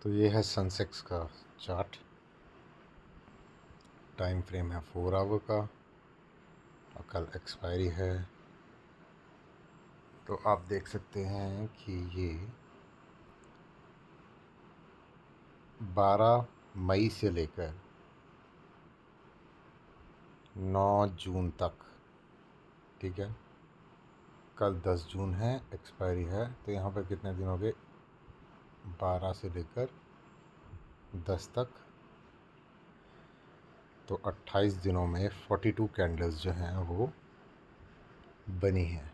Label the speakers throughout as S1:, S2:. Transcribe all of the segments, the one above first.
S1: तो ये है सेंसेक्स का चार्ट। टाइम फ्रेम है 4 आवर का और कल एक्सपायरी है। तो आप देख सकते हैं कि ये 12 मई से लेकर 9 जून तक, ठीक है, कल 10 जून है, एक्सपायरी है। तो यहाँ पर कितने दिन हो गए? 12 से लेकर 10 तक, तो 28 दिनों में 42 कैंडल्स जो हैं वो बनी हैं।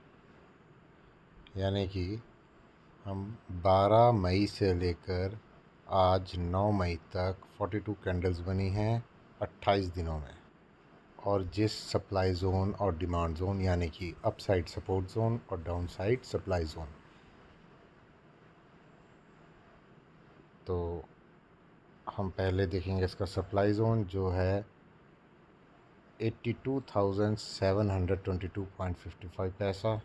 S1: यानी कि हम 12 मई से लेकर आज 9 मई तक 42 कैंडल्स बनी हैं 28 दिनों में। और जिस सप्लाई ज़ोन और डिमांड ज़ोन यानी कि अप साइड सपोर्ट ज़ोन और डाउन साइड सप्लाई ज़ोन, तो हम पहले देखेंगे इसका सप्लाई ज़ोन जो है 82,722.55 पैसा,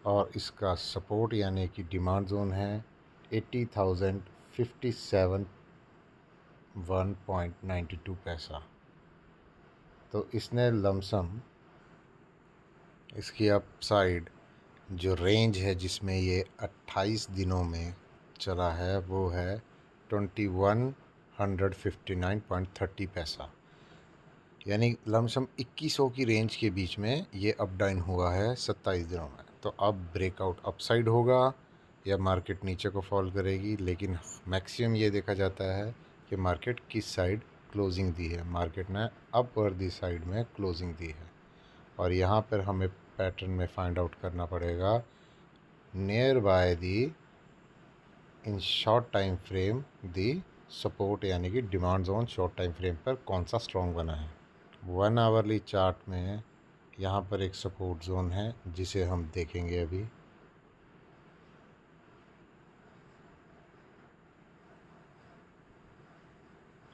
S1: और इसका सपोर्ट यानी कि डिमांड ज़ोन है 80,057.92 पैसा। तो इसने लमसम इसकी अप साइड जो रेंज है जिसमें ये 28 दिनों में चला है वो है 2159.30 पैसा। यानी लमसम 2100 की रेंज के बीच में ये अप डाउन हुआ है 27 दिनों में। तो अब ब्रेकआउट अपसाइड होगा या मार्केट नीचे को फॉल करेगी, लेकिन मैक्सिमम ये देखा जाता है कि मार्केट किस साइड क्लोजिंग दी है। मार्केट ने अपवर्दी साइड में क्लोजिंग दी है, और यहाँ पर हमें पैटर्न में फाइंड आउट करना पड़ेगा near by the in short time frame the support यानी कि demand zone short time frame पर कौन सा स्ट्रॉन्ग बना है। 1 आवरली चार्ट में यहाँ पर एक सपोर्ट जोन है जिसे हम देखेंगे अभी।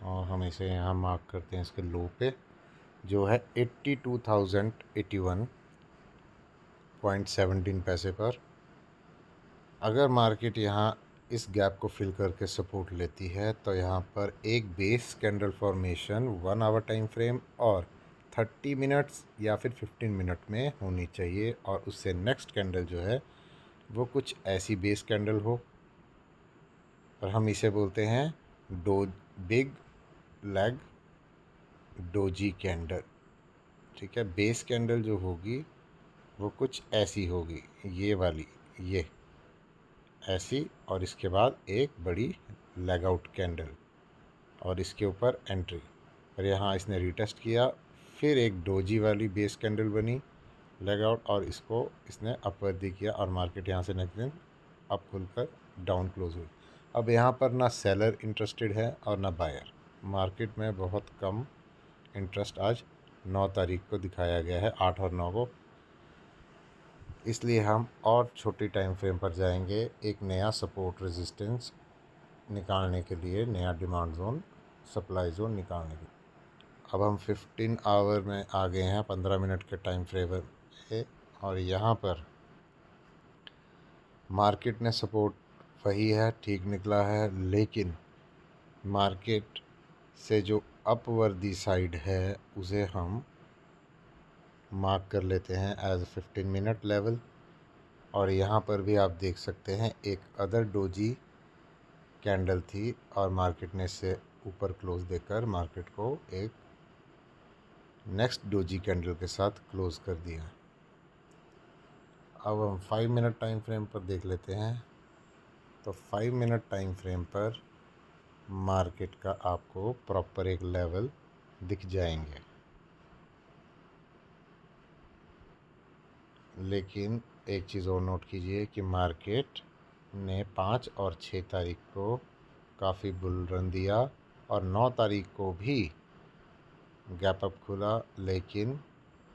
S1: और हम इसे यहाँ मार्क करते हैं इसके लो पे जो है 82,081.17 पैसे पर। अगर मार्केट यहाँ इस गैप को फिल करके सपोर्ट लेती है तो यहाँ पर एक base candle formation 1 hour time frame और 30 मिनट्स या फिर 15 मिनट में होनी चाहिए, और उससे नेक्स्ट कैंडल जो है वो कुछ ऐसी बेस कैंडल हो, और हम इसे बोलते हैं बिग लेग डोजी कैंडल। ठीक है, बेस कैंडल जो होगी वो कुछ ऐसी होगी, ये वाली, ये ऐसी, और इसके बाद एक बड़ी लेग आउट कैंडल और इसके ऊपर एंट्री। और यहाँ इसने रिटेस्ट किया, फिर एक डोजी वाली बेस कैंडल बनी लेग आउट, और इसको इसने अपवर्दी किया, और मार्केट यहाँ से नेक्स्ट दिन अप खुलकर डाउन क्लोज हुई। अब यहाँ पर ना सेलर इंटरेस्टेड है और ना बायर। मार्केट में बहुत कम इंटरेस्ट आज 9 तारीख को दिखाया गया है, 8 और 9 को। इसलिए हम और छोटी टाइम फ्रेम पर जाएंगे एक नया सपोर्ट रेजिस्टेंस निकालने के लिए, नया डिमांड जोन सप्लाई जोन निकालने के लिए। अब हम 15 आवर में आ गए हैं, 15 मिनट के टाइम फ्रेम पे, और यहाँ पर मार्केट ने सपोर्ट वही है, ठीक निकला है, लेकिन मार्केट से जो अपवर्दी साइड है उसे हम मार्क कर लेते हैं एज 15 मिनट लेवल। और यहाँ पर भी आप देख सकते हैं एक अदर डोजी कैंडल थी, और मार्केट ने इससे ऊपर क्लोज देकर मार्केट को एक नेक्स्ट डोजी कैंडल के साथ क्लोज कर दिया। अब हम 5 मिनट टाइम फ्रेम पर देख लेते हैं। तो 5 मिनट टाइम फ्रेम पर मार्केट का आपको प्रॉपर एक लेवल दिख जाएंगे, लेकिन एक चीज़ और नोट कीजिए कि मार्केट ने 5 और 6 तारीख को काफ़ी बुल रन दिया, और 9 तारीख को भी गैप अप खुला, लेकिन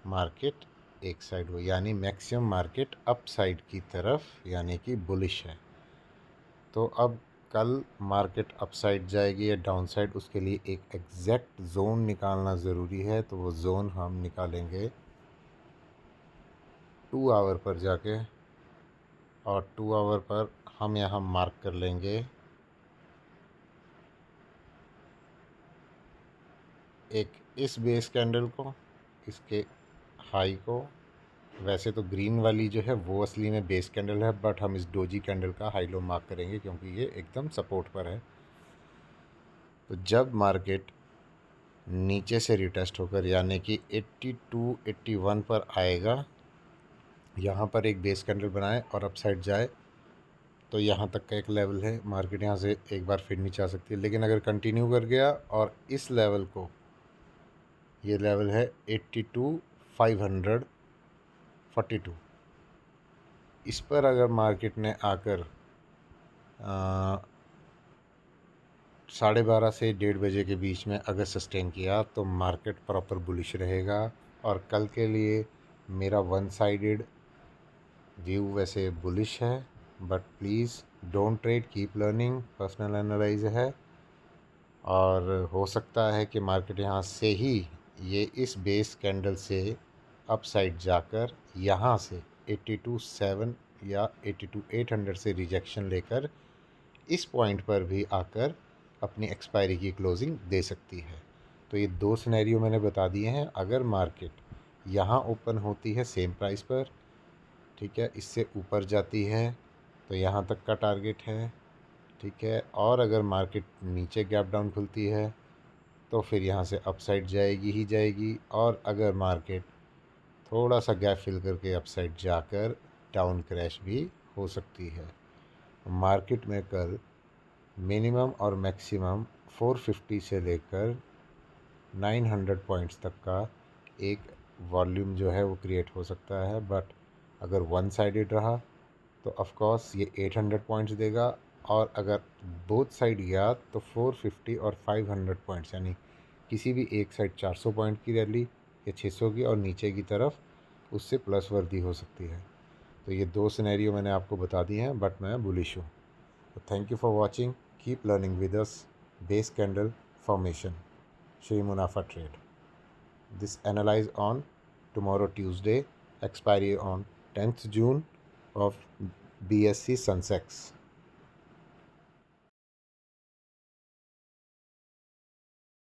S1: मार्केट एक साइड हुई, यानी मैक्सिमम मार्केट अप साइड की तरफ यानी कि बुलिश है। तो अब कल मार्केट अप साइड जाएगी या डाउन साइड, उसके लिए एक एग्जैक्ट जोन निकालना ज़रूरी है। तो वो जोन हम निकालेंगे 2 आवर पर जाके, और 2 आवर पर हम यहाँ मार्क कर लेंगे एक इस बेस कैंडल को, इसके हाई को, वैसे तो ग्रीन वाली जो है वो असली में बेस कैंडल है, बट हम इस डोजी कैंडल का हाई लो मार्क करेंगे क्योंकि ये एकदम सपोर्ट पर है। तो जब मार्केट नीचे से रिटेस्ट होकर यानी कि 82 81 पर आएगा, यहाँ पर एक बेस कैंडल बनाए और अपसाइड जाए, तो यहाँ तक का एक लेवल है, मार्केट यहाँ से एक बार फिर नीचे आ सकती है। लेकिन अगर कंटिन्यू कर गया और इस लेवल को, ये लेवल है 82,542, इस पर अगर मार्केट ने आकर 12:30 से 1:30 बजे के बीच में अगर सस्टेन किया तो मार्केट प्रॉपर बुलिश रहेगा। और कल के लिए मेरा वन साइडेड व्यू वैसे बुलिश है, but please don't trade, keep learning, personal analyse है। और हो सकता है कि मार्केट यहाँ से ही ये इस बेस कैंडल से अपसाइड जाकर यहाँ से 82,700 या 82,800 से रिजेक्शन लेकर इस पॉइंट पर भी आकर अपनी एक्सपायरी की क्लोजिंग दे सकती है। तो ये दो सिनेरियो मैंने बता दिए हैं। अगर मार्केट यहाँ ओपन होती है सेम प्राइस पर, ठीक है, इससे ऊपर जाती है तो यहाँ तक का टारगेट है, ठीक है। और अगर मार्केट नीचे गैप डाउन खुलती है तो फिर यहाँ से अपसाइड जाएगी ही जाएगी। और अगर मार्केट थोड़ा सा गैप फिल करके अपसाइड जाकर डाउन क्रैश भी हो सकती है। मार्केट में कल मिनिमम और मैक्सिमम 450 से लेकर 900 पॉइंट्स तक का एक वॉल्यूम जो है वो क्रिएट हो सकता है। बट अगर वन साइडेड रहा तो ऑफ कोर्स ये 800 पॉइंट्स देगा, और अगर बोथ साइड गया तो 450 और 500 पॉइंट्स, यानी किसी भी एक साइड 400 पॉइंट की रैली या 600 की, और नीचे की तरफ उससे प्लस वर्दी हो सकती है। तो ये दो सिनेरियो मैंने आपको बता दिए हैं, बट मैं बुलिश हूँ। तो thank you for watching, keep learning with us. Base candle formation, Shri Munafa Trade. This analyze on tomorrow Tuesday, expiry on 10th June of BSC Sensex.